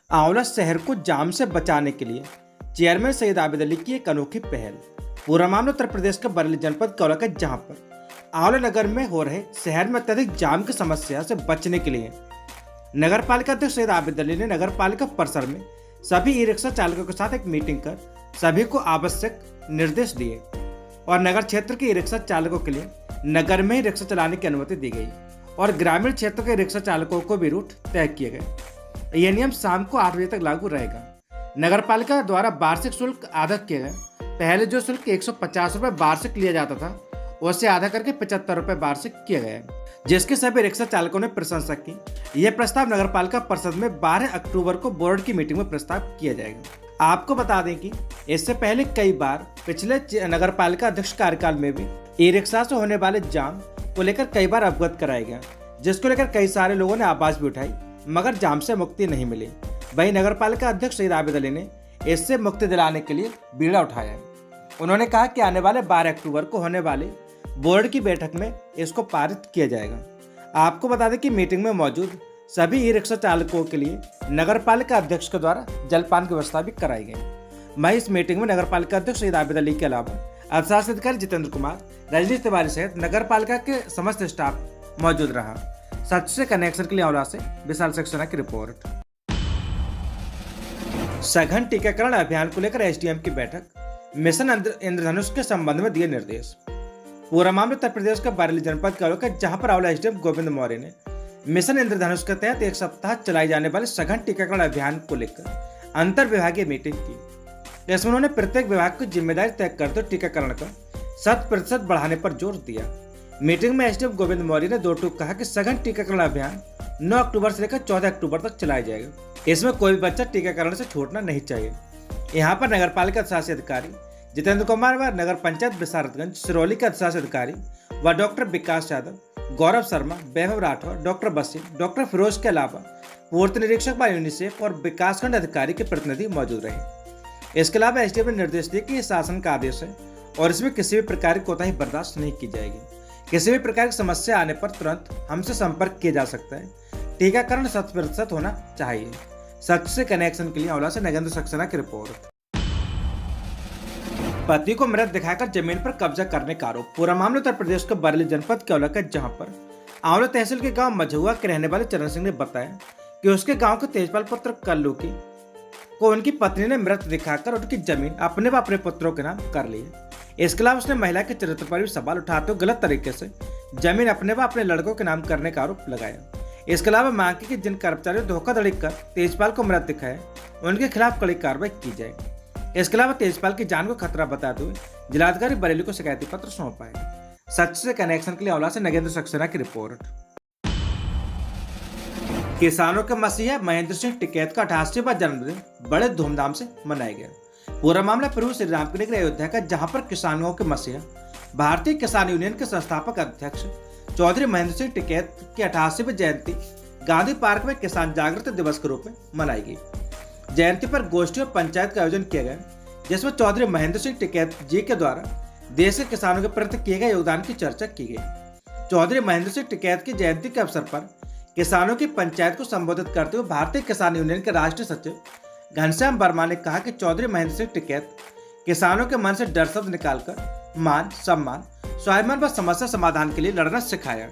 आंवला शहर को जाम से बचाने के लिए चेयरमैन सैयद आबिद अली की एक अनोखी पहल। पूरा मामला उत्तर प्रदेश के बरेली जनपद कौला का, जहां पर आंवला नगर में हो रहे शहर में अत्यधिक जाम की समस्या से बचने के लिए नगर पालिका अध्यक्ष सैयद आबिद अली ने नगर पालिका परिसर में सभी ई रिक्शा चालकों के साथ एक मीटिंग कर सभी को आवश्यक निर्देश दिए और नगर क्षेत्र के ई रिक्शा चालकों के लिए नगर में ही रिक्शा चलाने की अनुमति दी गई और ग्रामीण क्षेत्र के रिक्शा चालकों को भी रूट तय किए गए। यह नियम शाम को 8 बजे तक लागू रहेगा। नगर पालिका द्वारा वार्षिक शुल्क आधा किया गया। पहले जो शुल्क 150 रुपये वार्षिक लिया जाता था, उसे आधा करके 75 रुपये वार्षिक किया गया, जिसके सभी रिक्शा चालकों ने प्रशंसा की। यह प्रस्ताव नगर पालिका परिषद में 12 अक्टूबर को बोर्ड की मीटिंग में प्रस्ताव किया जाएगा। आपको बता दें कि इससे पहले कई बार पिछले नगर पालिका अध्यक्ष कार्यकाल में भी ई रिक्शा से होने वाले जाम को लेकर कई बार अवगत कराया गया, जिसको लेकर कई सारे लोगों ने आवाज भी उठाई, मगर जाम से मुक्ति नहीं मिली। वहीं नगर पालिका अध्यक्ष सैयद आबिद अली ने इससे मुक्ति दिलाने के लिए बीड़ा उठाया है। उन्होंने कहा कि आने वाले 12 अक्टूबर को होने वाले बोर्ड की बैठक में इसको पारित किया जाएगा। आपको बता दें कि मीटिंग में मौजूद सभी ई रिक्शा चालकों के लिए नगर पालिका अध्यक्ष के द्वारा जलपान की व्यवस्था भी कराई गई। वहीं इस मीटिंग में नगर पालिका अध्यक्ष सैयद आबिद अली के अलावा अफसर अधिकारी जितेंद्र कुमार, रजनीश तिवारी सहित नगर पालिका के समस्त स्टाफ मौजूद रहा। सच से कनेक्शन के लिए आंवला से विशाल सक्सेना की रिपोर्ट। सघन टीकाकरण अभियान को लेकर एसडीएम की बैठक, मिशन इंद्रधनुष के संबंध में दिए निर्देश। पूरा मामला उत्तर प्रदेश के बरेली जनपद कौला का, जहां पर आंवला एसडीएम गोविंद मौर्य ने मिशन इंद्रधनुष के तहत एक सप्ताह चलाई जाने वाले सघन टीकाकरण अभियान को लेकर अंतर विभागीय मीटिंग की। इसमें उन्होंने प्रत्येक विभाग की जिम्मेदारी तय करते हुए टीकाकरण का 100% बढ़ाने पर जोर दिया। मीटिंग में एसडीएम गोविंद मौर्य ने दो टूक कहा कि सघन टीकाकरण अभियान 9 अक्टूबर से लेकर 14 अक्टूबर तक चलाया जाएगा। इसमें कोई भी बच्चा टीकाकरण से छूटना नहीं चाहिए। यहाँ पर नगर पालिका शासी अधिकारी जितेंद्र कुमार व नगर पंचायत विशारतगंज सिरौली के अधिशासी अधिकारी व डॉक्टर विकास यादव, गौरव शर्मा, वैभव राठौर, डॉक्टर बसीम, डॉक्टर फिरोज के अलावा पूर्ति निरीक्षक व यूनिसेफ और विकासखंड अधिकारी के प्रतिनिधि मौजूद रहे। इसके अलावा एसडीएम ने निर्देश दिए कि यह शासन का आदेश है और इसमें किसी भी प्रकार की कोताही बर्दाश्त नहीं की जाएगी। किसी भी प्रकार की समस्या आने पर तुरंत हमसे संपर्क किया जा सकता है। टीकाकरण 100% होना चाहिए। सच से कनेक्शन के लिए आंवला से नगेंद्र सक्सेना की रिपोर्ट। पति को मृत दिखाकर जमीन पर कब्जा करने का आरोप। पूरा मामला उत्तर प्रदेश के बरेली जनपद कौला का, जहां पर आंवला तहसील के गांव मझुआ के रहने वाले चरण सिंह ने बताया कि उसके गांव के तेजपाल पुत्र कल्लू को उनकी पत्नी ने मृत दिखाकर उनकी जमीन अपने व अपने पुत्रों के नाम कर ली है। इसके अलावा उसने महिला के चरित्र पर भी सवाल उठाते हुए गलत तरीके से जमीन अपने व अपने लड़कों के नाम करने का आरोप लगाया। इसके अलावा मांग की कि जिन कर्मचारियों धोखाधड़ी कर तेजपाल को मृत दिखाया, उनके खिलाफ कड़ी कार्रवाई की जाए। इसके अलावा तेजपाल की जान को खतरा बताते हुए जिलाधिकारी बरेली को शिकायती पत्र सौंपा है। सच से कनेक्शन के लिए आंवला से नगेंद्र सक्सेना की रिपोर्ट। किसानों के मसीहा महेंद्र सिंह टिकैत का 88वां जन्मदिन बड़े धूमधाम से मनाया गया। पूरा मामला प्रभु श्री राम की नगरी अयोध्या का, जहां पर किसानों के मसीहा भारतीय किसान यूनियन के संस्थापक अध्यक्ष चौधरी महेंद्र सिंह टिकैत की 88वीं जयंती गांधी पार्क में किसान जागृति दिवस के रूप में मनाई गई। जयंती पर गोष्ठी और पंचायत का आयोजन किया गया, जिसमें चौधरी महेंद्र सिंह टिकैत जी के द्वारा देश के किसानों के प्रति किए गए योगदान की चर्चा की गई। चौधरी महेंद्र सिंह टिकैत की जयंती के अवसर पर किसानों की पंचायत को संबोधित करते हुए भारतीय किसान यूनियन के राष्ट्रीय सचिव घनश्याम वर्मा ने कहा कि चौधरी महेंद्र सिंह टिकैत किसानों के मन से डर शब्द निकालकर मान, सम्मान, स्वाभिमान व समस्या समाधान के लिए लड़ना सिखाया,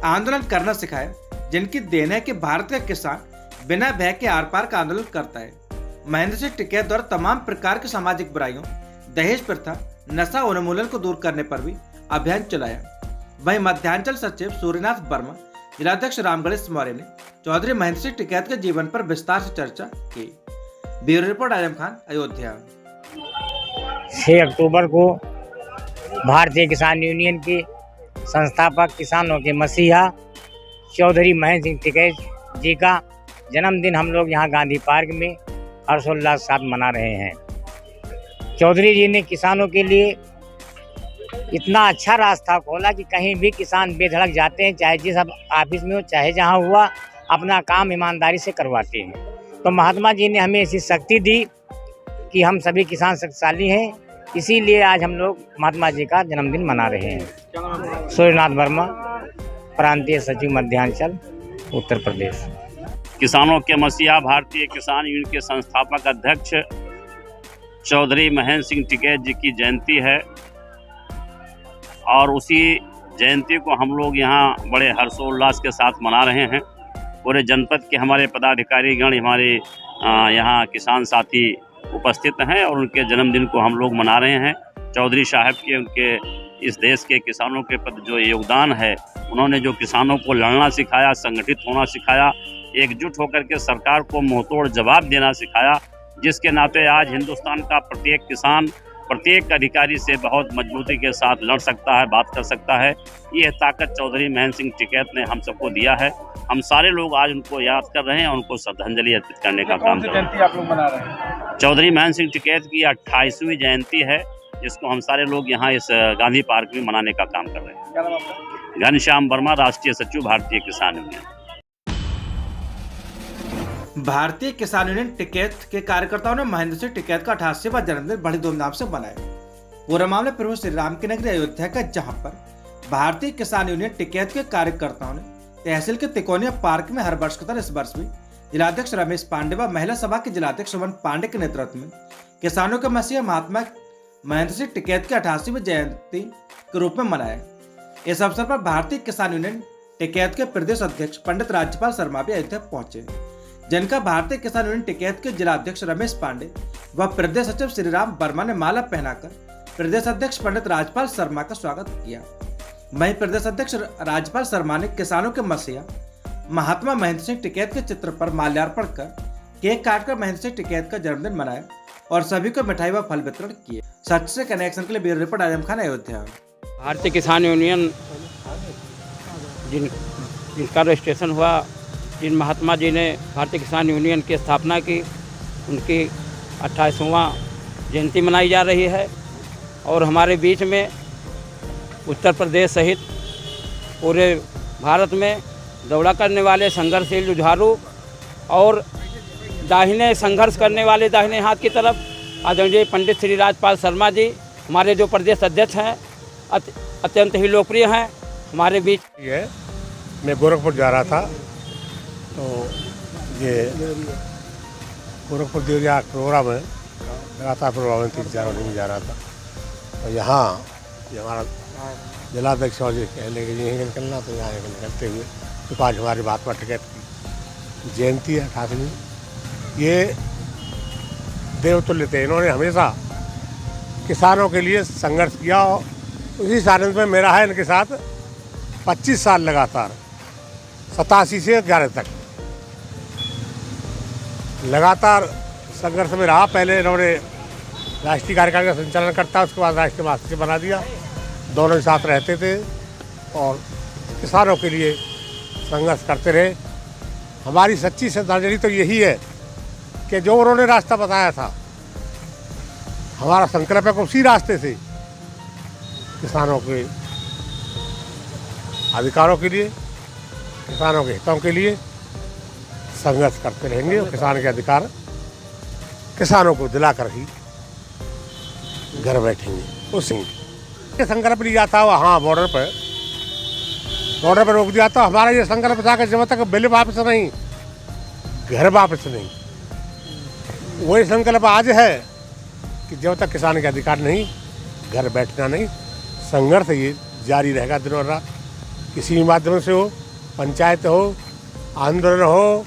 आंदोलन करना सिखाया, जिनकी देन है कि भारत का किसान बिना भय के आर पार का आंदोलन करता है। महेंद्र सिंह टिकैत द्वारा तमाम प्रकार की सामाजिक बुराइयों, दहेज प्रथा, नशा उन्मूलन को दूर करने पर भी अभियान चलाया। वहीं मध्यांचल सचिव सूर्यनाथ वर्मा, जिलाध्यक्ष रामगणेश मौर्य ने चौधरी महेंद्र सिंह टिकैत के जीवन पर विस्तार से चर्चा की। Bureau report Azam Khan, Ayodhya. 6 अक्टूबर को भारतीय किसान यूनियन के संस्थापक किसानों के मसीहा चौधरी महेंद्र सिंह टिकैत जी का जन्मदिन हम लोग यहाँ गांधी पार्क में हर्षोल्लास साथ मना रहे हैं। चौधरी जी ने किसानों के लिए इतना अच्छा रास्ता खोला कि कहीं भी किसान बेधड़क जाते हैं, चाहे जिस ऑफिस में हो, चाहे जहाँ हुआ, अपना काम ईमानदारी से करवाते हैं। तो महात्मा जी ने हमें ऐसी शक्ति दी कि हम सभी किसान शक्तिशाली हैं, इसीलिए आज हम लोग महात्मा जी का जन्मदिन मना रहे हैं। सूर्यनाथ वर्मा, प्रांतीय सचिव मध्यांचल, उत्तर प्रदेश। किसानों के मसीहा भारतीय किसान यूनियन के संस्थापक अध्यक्ष चौधरी महेंद्र सिंह टिकैत जी की जयंती है और उसी जयंती को हम लोग यहाँ बड़े हर्षोल्लास के साथ मना रहे हैं। पूरे जनपद के हमारे पदाधिकारीगण, हमारे यहाँ किसान साथी उपस्थित हैं और उनके जन्मदिन को हम लोग मना रहे हैं। चौधरी साहब के उनके इस देश के किसानों के प्रति जो योगदान है, उन्होंने जो किसानों को लड़ना सिखाया, संगठित होना सिखाया, एकजुट होकर के सरकार को मुंहतोड़ जवाब देना सिखाया, जिसके नाते आज हिंदुस्तान का प्रत्येक किसान प्रत्येक अधिकारी से बहुत मजबूती के साथ लड़ सकता है, बात कर सकता है। ये ताकत चौधरी महेंद्र सिंह टिकैत ने हम सबको दिया है। हम सारे लोग आज उनको याद कर रहे हैं, उनको श्रद्धांजलि अर्पित करने का काम कर रहे हैं। आप लोग मना रहे हैं? चौधरी महेंद्र सिंह टिकैत की 28वीं जयंती है, जिसको हम सारे लोग यहाँ इस गांधी पार्क में मनाने का काम कर रहे हैं। क्या नाम आपका? घनश्याम वर्मा, राष्ट्रीय सचिव भारतीय किसान यूनियन। भारतीय किसान यूनियन टिकैत के कार्यकर्ताओं ने महेंद्र सिंह टिकैत का 88वां जन्मदिन बड़ी धूमधाम से मनाया। पूरा मामला प्रभु श्री राम की नगरी अयोध्या का, जहां पर भारतीय किसान यूनियन टिकैत के कार्यकर्ताओं ने तहसील के तिकोनिया पार्क में हर वर्ष की तरह इस वर्ष भी जिलाध्यक्ष रमेश पांडे व महिला सभा के जिलाध्यक्ष सुमन पांडे के नेतृत्व में किसानों के मसीहा महात्मा महेंद्र सिंह टिकैत की 88वीं जयंती के रूप में मनाया। इस अवसर पर भारतीय किसान यूनियन टिकैत के प्रदेश अध्यक्ष पंडित राज्यपाल शर्मा भी अयोध्या पहुंचे, जिनका भारतीय किसान यूनियन टिकैत के जिलाध्यक्ष रमेश पांडे व प्रदेश सचिव श्रीराम वर्मा ने माला पहनाकर प्रदेश अध्यक्ष पंडित राज्यपाल शर्मा का स्वागत किया। वहीं प्रदेश अध्यक्ष राज्यपाल शर्मा ने किसानों के मसीहा महात्मा महेंद्र सिंह टिकैत के चित्र पर माल्यार्पण कर केक काटकर महेंद्र सिंह टिकैत का जन्मदिन मनाया और सभी को मिठाई व फल वितरण किए। सच से कनेक्शन के लिए ब्यूरो रिपोर्ट आजम खान, अयोध्या। भारतीय किसान यूनियन जिनका रजिस्ट्रेशन हुआ, जिन महात्मा जी ने भारतीय किसान यूनियन की स्थापना की, उनकी 28वां जयंती मनाई जा रही है। और हमारे बीच में उत्तर प्रदेश सहित पूरे भारत में दौड़ा करने वाले संघर्षशील जुझारू और दाहिने संघर्ष करने वाले दाहिने हाथ की तरफ आदरणीय पंडित श्री राज्यपाल शर्मा जी, हमारे जो प्रदेश अध्यक्ष हैं, अत्यंत ही लोकप्रिय हैं हमारे बीच। ये मैं गोरखपुर जा रहा था, तो ये गोरखपुर दिवया प्रोग्राम है, लगातार प्रोग्राम में 3-4 महीने में जा रहा था। तो यहाँ ये हमारा जिलाध्यक्ष और कहने के यहीं निकलना, तो यहाँ निकलते हुए तो आज हमारी महात्मा टिकैत की जयंती है 88वीं। ये देवतुल्य थे, इन्होंने हमेशा किसानों के लिए संघर्ष किया और उसी सारंग में मेरा है इनके साथ 25 साल लगातार, 87 से 11 तक लगातार संघर्ष में रहा। पहले इन्होंने राष्ट्रीय कार्यकाल का संचालन करता, उसके बाद राष्ट्रीय महासचिव बना दिया। दोनों के साथ रहते थे और किसानों के लिए संघर्ष करते रहे। हमारी सच्ची श्रद्धांजलि तो यही है कि जो उन्होंने रास्ता बताया था, हमारा संकल्प है कि उसी रास्ते से किसानों के अधिकारों के लिए, किसानों के हितों के लिए संघर्ष करते रहेंगे और किसान के अधिकार किसानों को दिलाकर ही घर बैठेंगे। उसी संकल्प लिया था वहाँ बॉर्डर पर रोक दिया था। हमारा ये संकल्प था कि जब तक बिल वापस नहीं, घर वापस नहीं। वही संकल्प आज है कि जब तक किसान के अधिकार नहीं, घर बैठना नहीं। संघर्ष ये जारी रहेगा दिन और रात, किसी भी माध्यम से हो, पंचायत हो, आंदोलन हो,